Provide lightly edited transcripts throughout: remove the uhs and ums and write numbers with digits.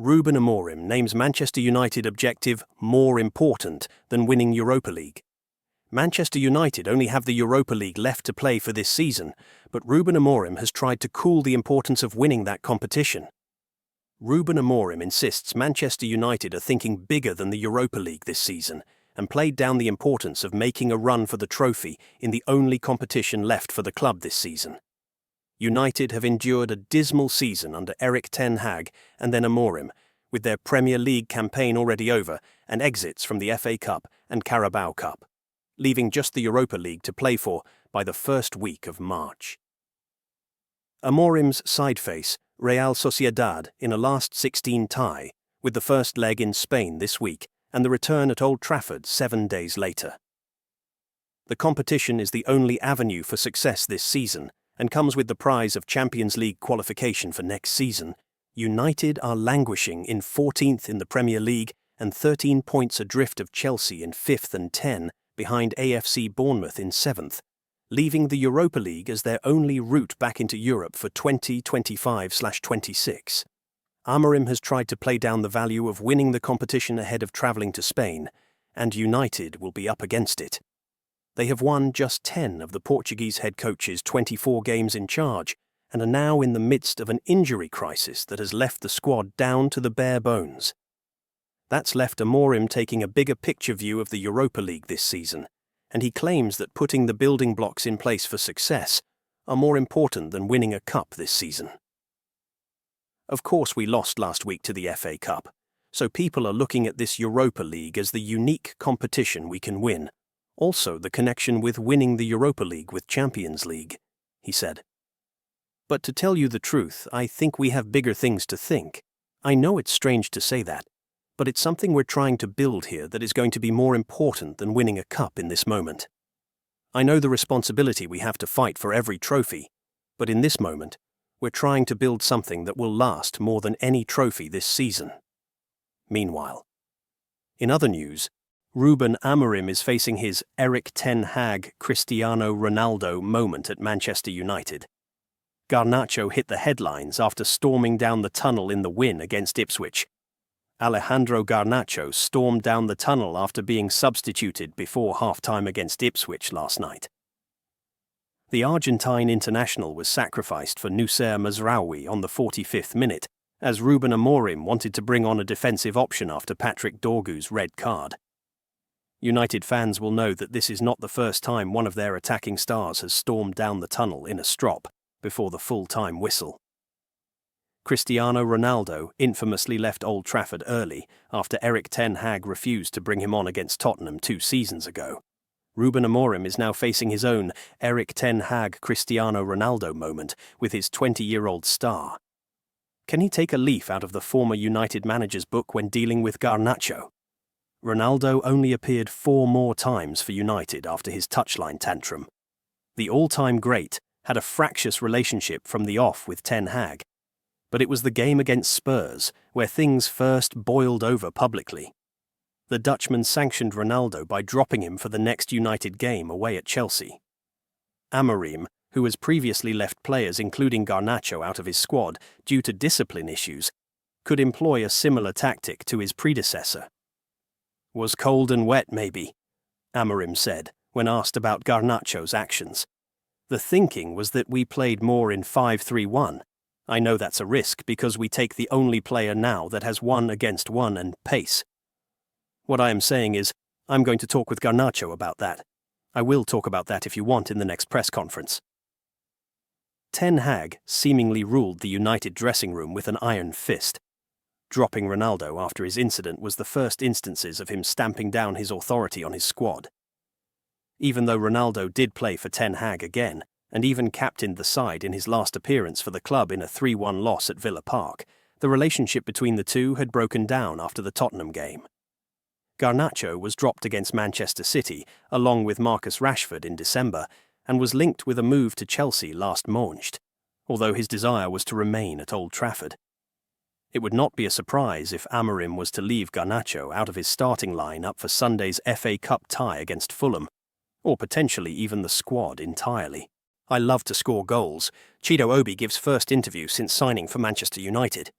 Ruben Amorim names Manchester United objective more important than winning Europa League. Manchester United only have the Europa League left to play for this season, but Ruben Amorim has tried to cool the importance of winning that competition. Ruben Amorim insists Manchester United are thinking bigger than the Europa League this season and played down the importance of making a run for the trophy in the only competition left for the club this season. United have endured a dismal season under Erik ten Hag and then Amorim, with their Premier League campaign already over and exits from the FA Cup and Carabao Cup, leaving just the Europa League to play for by the first week of March. Amorim's side face, Real Sociedad, in a last 16 tie, with the first leg in Spain this week and the return at Old Trafford 7 days later. The competition is the only avenue for success this season and comes with the prize of Champions League qualification for next season. United are languishing in 14th in the Premier League and 13 points adrift of Chelsea in 5th and 10 behind AFC Bournemouth in 7th, leaving the Europa League as their only route back into Europe for 2025/26. Amorim has tried to play down the value of winning the competition ahead of travelling to Spain, and United will be up against it. They have won just 10 of the Portuguese head coach's 24 games in charge and are now in the midst of an injury crisis that has left the squad down to the bare bones. That's left Amorim taking a bigger picture view of the Europa League this season, and he claims that putting the building blocks in place for success are more important than winning a cup this season. Of course, we lost last week to the FA Cup, so people are looking at this Europa League as the unique competition we can win. Also, the connection with winning the Europa League with Champions League, he said. But to tell you the truth, I think we have bigger things to think. I know it's strange to say that, but it's something we're trying to build here that is going to be more important than winning a cup in this moment. I know the responsibility we have to fight for every trophy, but in this moment, we're trying to build something that will last more than any trophy this season. Meanwhile, in other news, Ruben Amorim is facing his Erik ten Hag Cristiano Ronaldo moment at Manchester United. Garnacho hit the headlines after storming down the tunnel in the win against Ipswich. Alejandro Garnacho stormed down the tunnel after being substituted before half-time against Ipswich last night. The Argentine international was sacrificed for Noussair Mazraoui on the 45th minute, as Ruben Amorim wanted to bring on a defensive option after Patrick Dorgu's red card. United fans will know that this is not the first time one of their attacking stars has stormed down the tunnel in a strop before the full-time whistle. Cristiano Ronaldo infamously left Old Trafford early after Erik ten Hag refused to bring him on against Tottenham 2 seasons ago. Ruben Amorim is now facing his own Erik ten Hag Cristiano Ronaldo moment with his 20-year-old star. Can he take a leaf out of the former United manager's book when dealing with Garnacho? Ronaldo only appeared 4 more times for United after his touchline tantrum. The all-time great had a fractious relationship from the off with ten Hag, but it was the game against Spurs where things first boiled over publicly. The Dutchman sanctioned Ronaldo by dropping him for the next United game away at Chelsea. Amorim, who has previously left players including Garnacho out of his squad due to discipline issues, could employ a similar tactic to his predecessor. "Was cold and wet, maybe," Amorim said when asked about Garnacho's actions. "The thinking was that we played more in 5-3-1. I know that's a risk because we take the only player now that has 1-against-1 and pace. What I am saying is, I'm going to talk with Garnacho about that. I will talk about that if you want in the next press conference." Ten Hag seemingly ruled the United dressing room with an iron fist. Dropping Ronaldo after his incident was the first instances of him stamping down his authority on his squad. Even though Ronaldo did play for ten Hag again, and even captained the side in his last appearance for the club in a 3-1 loss at Villa Park, the relationship between the two had broken down after the Tottenham game. Garnacho was dropped against Manchester City, along with Marcus Rashford in December, and was linked with a move to Chelsea last Moncht, although his desire was to remain at Old Trafford. It would not be a surprise if Amorim was to leave Garnacho out of his starting line-up for Sunday's FA Cup tie against Fulham, or potentially even the squad entirely. "I love to score goals," Chido Obi gives first interview since signing for Manchester United.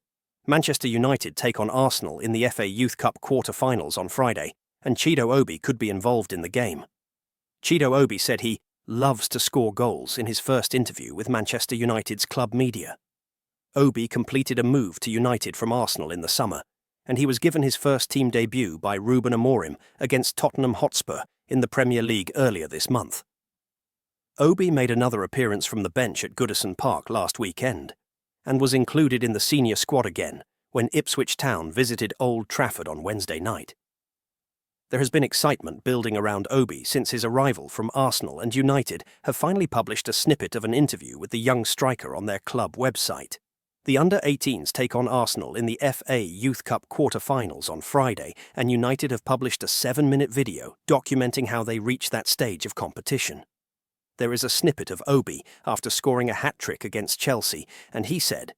Manchester United take on Arsenal in the FA Youth Cup quarter-finals on Friday, and Chido Obi could be involved in the game. Chido Obi said he loves to score goals in his first interview with Manchester United's club media. Obi completed a move to United from Arsenal in the summer, and he was given his first team debut by Ruben Amorim against Tottenham Hotspur in the Premier League earlier this month. Obi made another appearance from the bench at Goodison Park last weekend, and was included in the senior squad again when Ipswich Town visited Old Trafford on Wednesday night. There has been excitement building around Obi since his arrival from Arsenal, and United have finally published a snippet of an interview with the young striker on their club website. The under-18s take on Arsenal in the FA Youth Cup quarter-finals on Friday, and United have published a 7-minute video documenting how they reached that stage of competition. There is a snippet of Obi after scoring a hat-trick against Chelsea, and he said,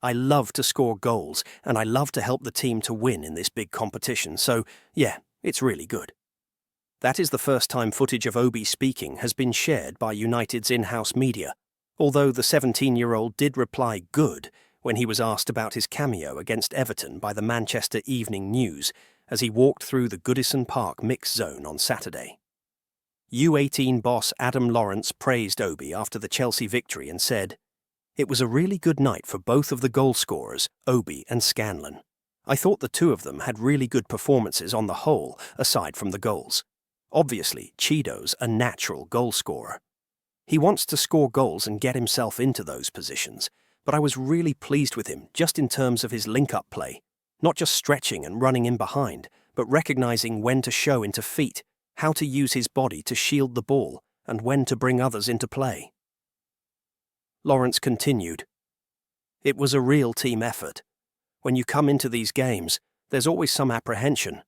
"I love to score goals, and I love to help the team to win in this big competition, so yeah, it's really good." That is the first time footage of Obi speaking has been shared by United's in-house media, although the 17-year-old did reply good when he was asked about his cameo against Everton by the Manchester Evening News as he walked through the Goodison Park mix zone on Saturday. U18 boss Adam Lawrence praised Obi after the Chelsea victory and said, "It was a really good night for both of the goal scorers, Obi and Scanlon. I thought the two of them had really good performances on the whole, aside from the goals. Obviously, Chido's a natural goal scorer. He wants to score goals and get himself into those positions, but I was really pleased with him just in terms of his link-up play, not just stretching and running in behind, but recognizing when to show into feet, how to use his body to shield the ball, and when to bring others into play." Lawrence continued, "It was a real team effort. When you come into these games, there's always some apprehension.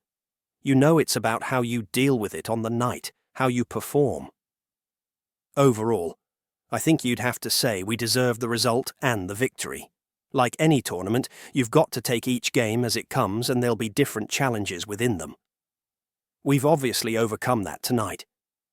You know it's about how you deal with it on the night, how you perform. Overall, I think you'd have to say we deserved the result and the victory. Like any tournament, you've got to take each game as it comes, and there'll be different challenges within them. We've obviously overcome that tonight.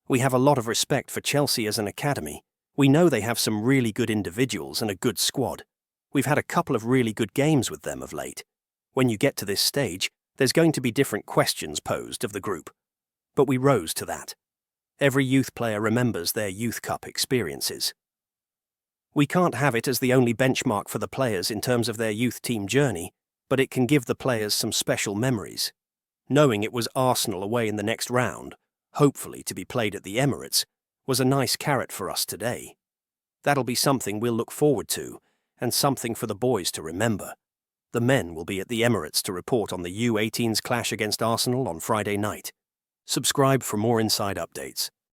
We have a lot of respect for Chelsea as an academy. We know they have some really good individuals and a good squad. We've had a couple of really good games with them of late. When you get to this stage, there's going to be different questions posed of the group. But we rose to that. Every youth player remembers their Youth Cup experiences. We can't have it as the only benchmark for the players in terms of their youth team journey, but it can give the players some special memories. Knowing it was Arsenal away in the next round, hopefully to be played at the Emirates, was a nice carrot for us today. That'll be something we'll look forward to, and something for the boys to remember. The men will be at the Emirates to report on the U18's clash against Arsenal on Friday night. Subscribe for more inside updates.